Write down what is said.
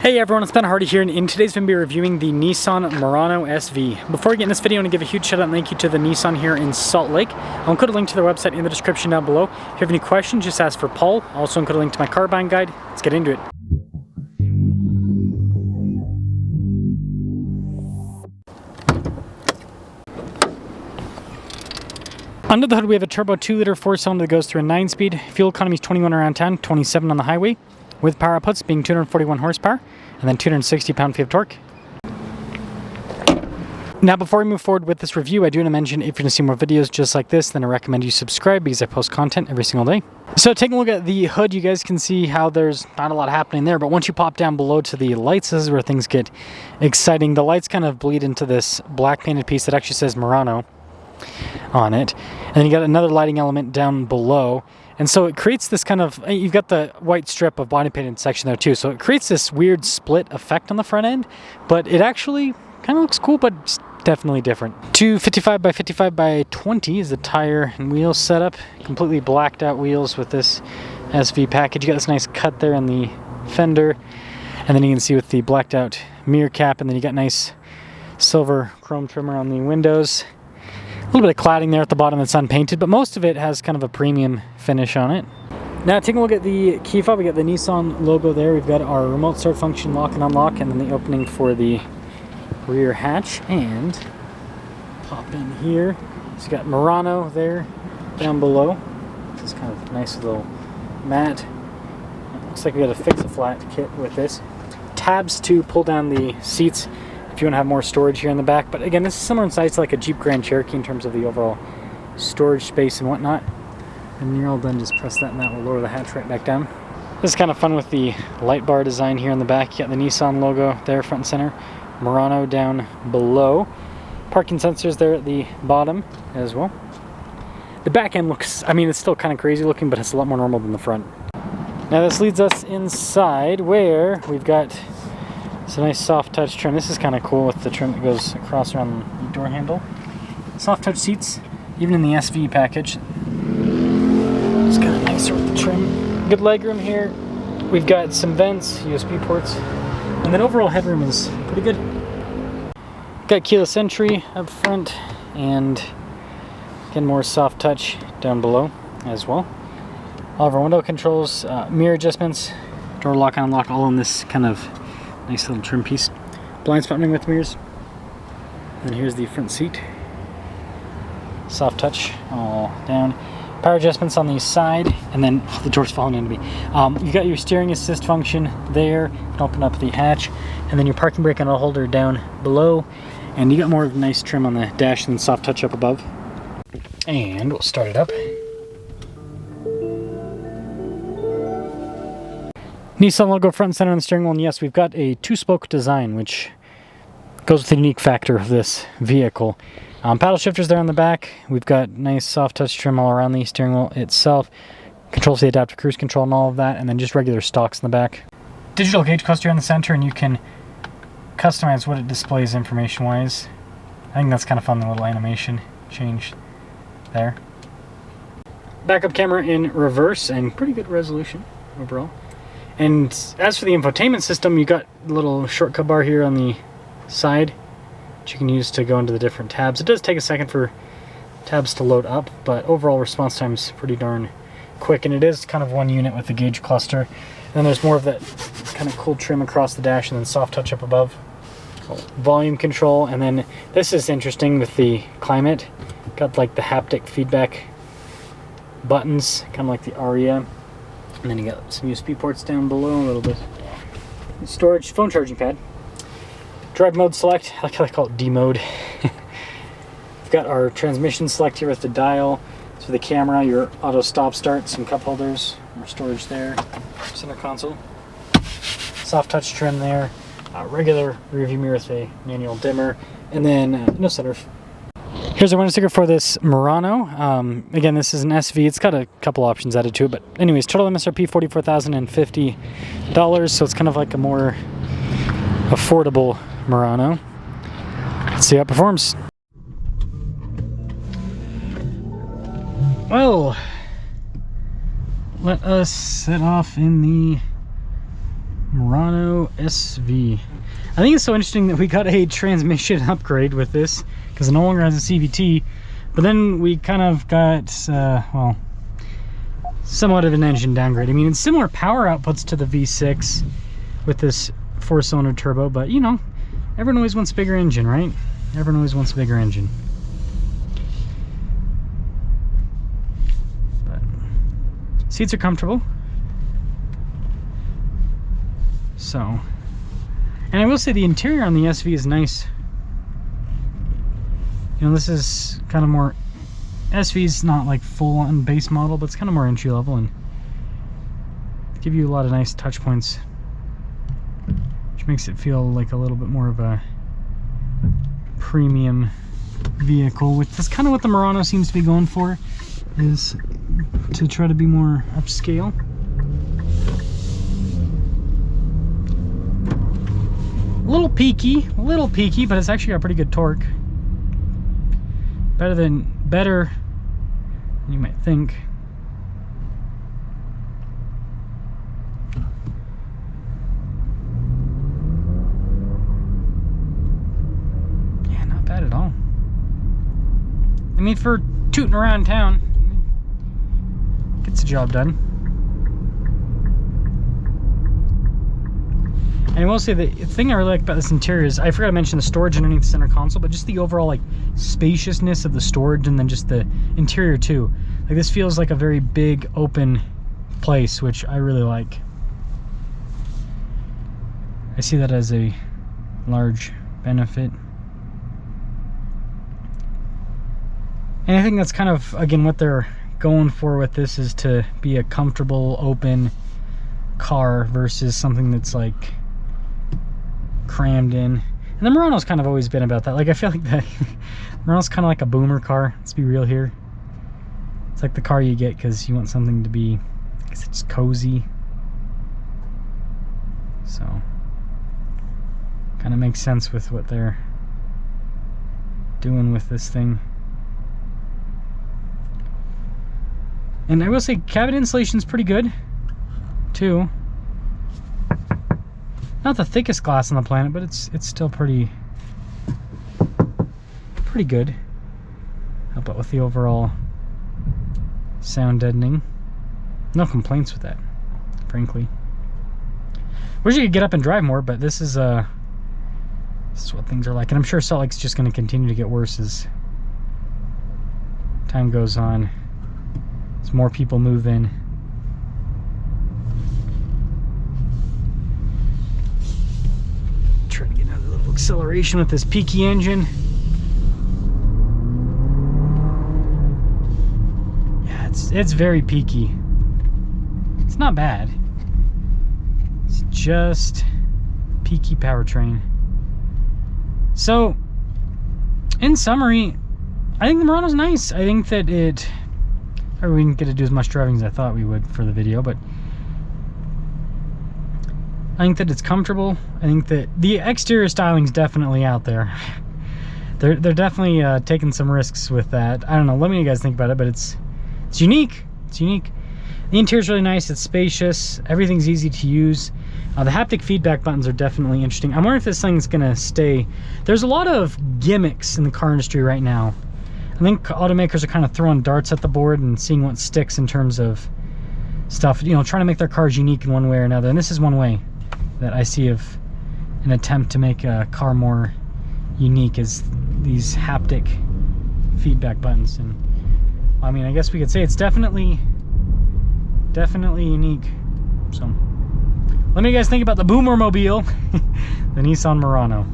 Hey everyone, it's Ben Hardy here, and in today's video, we're reviewing the Nissan Murano SV. Before we get in this video, I want to give a huge shout out and thank you to the Nissan here in Salt Lake. I'll include a link to their website in the description down below. If you have any questions, just ask for Paul. I'll also include a link to my car buying guide. Let's get into it. Under the hood, we have a turbo 2-liter 4-cylinder that goes through a 9-speed. Fuel economy is 21 around town, 27 on the highway, with power outputs being 241 horsepower and then 260 pound-feet of torque. Now, before we move forward with this review, I do want to mention if you're going to see more videos just like this, then I recommend you subscribe because I post content every single day. So taking a look at the hood, you guys can see how there's not a lot happening there, but once you pop down below to the lights, this is where things get exciting. The lights kind of bleed into this black painted piece that actually says Murano on it. And then you got another lighting element down below. And so it creates this kind of, you've got the white strip of body painted section there too. So it creates this weird split effect on the front end, but it actually kind of looks cool, but it's definitely different. 255 by 55 by 20 is the tire and wheel setup. Completely blacked out wheels with this SV package. You got this nice cut there in the fender. And then you can see with the blacked out mirror cap, and then you got nice silver chrome trimmer on the windows. A little bit of cladding there at the bottom that's unpainted, but most of it has kind of a premium finish on it. Now taking a look at the key fob, we got the Nissan logo there. We've got our remote start function, lock and unlock, and then the opening for the rear hatch. And pop in here. So you got Murano there down below. This is kind of nice little mat. It looks like we got a fix-a-flat kit with this. Tabs to pull down the seats if you want to have more storage here in the back. But again, this is similar in size to like a Jeep Grand Cherokee in terms of the overall storage space and whatnot. And when you're all done, just press that and that will lower the hatch right back down. This is kind of fun with the light bar design here in the back. You got the Nissan logo there front and center. Murano down below. Parking sensors there at the bottom as well. The back end looks, I mean, it's still kind of crazy looking, but it's a lot more normal than the front. Now this leads us inside where we've got some nice soft touch trim. This is kind of cool with the trim that goes across around the door handle. Soft touch seats, even in the SV package. It's kind of nicer with the trim. Good legroom here. We've got some vents, USB ports, and then overall headroom is pretty good. Got keyless entry up front, and again more soft touch down below as well. All of our window controls, mirror adjustments, door lock and unlock, all in this kind of nice little trim piece. Blind spot ring with mirrors. And here's the front seat. Soft touch all down. Power adjustments on the side, and then the door's falling into me. You got your steering assist function there. You can open up the hatch, and then your parking brake and a holder down below. And you got more of a nice trim on the dash and soft touch up above. And we'll start it up. Nissan logo front and center on the steering wheel, and yes, we've got a 2-spoke design, which goes with the unique factor of this vehicle. Paddle shifters there on the back. We've got nice soft touch trim all around the steering wheel itself. Controls the adaptive cruise control and all of that, and then just regular stalks in the back. Digital gauge cluster in the center, and you can customize what it displays information-wise. I think that's kind of fun, the little animation change there. Backup camera in reverse, and pretty good resolution overall. And as for the infotainment system, you got a little shortcut bar here on the side, which you can use to go into the different tabs. It does take a second for tabs to load up, but overall response time is pretty darn quick, and it is kind of one unit with the gauge cluster. And then there's more of that kind of cool trim across the dash, and then soft touch up above. Volume control, and then this is interesting with the climate. Got like the haptic feedback buttons, kind of like the Aria. And then you got some USB ports down below, a little bit. Storage, phone charging pad. Drive mode select, I like how they call it D mode. We've got our transmission select here with the dial. So the camera, your auto stop start, some cup holders, more storage there. Center console. Soft touch trim there. Regular rear view mirror with a manual dimmer. And then no sunroof. Here's our window sticker for this Murano. Again, this is an SV. It's got a couple options added to it, but anyways, total MSRP $44,050, so it's kind of like a more affordable Murano. Let's see how it performs. Well, let us set off in the Murano SV. I think it's so interesting that we got a transmission upgrade with this because it no longer has a CVT, but then we kind of got, well, somewhat of an engine downgrade. I mean, it's similar power outputs to the V6 with this 4-cylinder turbo, but you know, everyone always wants a bigger engine, right? Everyone always wants a bigger engine. But seats are comfortable. So, and I will say the interior on the SV is nice. You know, this is kind of more, SV's not like full on base model, but it's kind of more entry level and give you a lot of nice touch points, which makes it feel like a little bit more of a premium vehicle, which is kind of what the Murano seems to be going for, is to try to be more upscale. A little peaky, but it's actually got pretty good torque. Better than you might think. Yeah, not bad at all. I mean, for tooting around town, gets the job done. And I will say the thing I really like about this interior is, I forgot to mention the storage underneath the center console, but just the overall like spaciousness of the storage, and then just the interior too. Like, this feels like a very big open place, which I really like. I see that as a large benefit. And I think that's kind of, again, what they're going for with this, is to be a comfortable open car versus something that's like crammed in. And the Murano's kind of always been about that. Like, I feel like the Murano's kind of like a boomer car. Let's be real here. It's like the car you get because you want something to be, I guess it's cozy. So, kind of makes sense with what they're doing with this thing. And I will say, cabin insulation's pretty good too. Not the thickest glass on the planet, but it's still pretty good. Help out with the overall sound deadening. No complaints with that, frankly. Wish you could get up and drive more, but this is what things are like. And I'm sure Salt Lake's just going to continue to get worse as time goes on, as more people move in. Try to get another little acceleration with this peaky engine. Yeah, it's very peaky. It's not bad. It's just peaky powertrain. So, in summary, I think the Murano's nice. I think that we didn't get to do as much driving as I thought we would for the video, but I think that it's comfortable. I think that the exterior styling is definitely out there. They're definitely taking some risks with that. I don't know. Let me know what you guys think about it, but it's unique. It's unique. The interior's really nice. It's spacious. Everything's easy to use. The haptic feedback buttons are definitely interesting. I'm wondering if this thing's gonna stay. There's a lot of gimmicks in the car industry right now. I think automakers are kind of throwing darts at the board and seeing what sticks in terms of stuff, you know, trying to make their cars unique in one way or another. And this is one way that I see of an attempt to make a car more unique, is these haptic feedback buttons. And I mean, I guess we could say it's definitely unique. So let me know what you guys think about the Boomer Mobile, the Nissan Murano.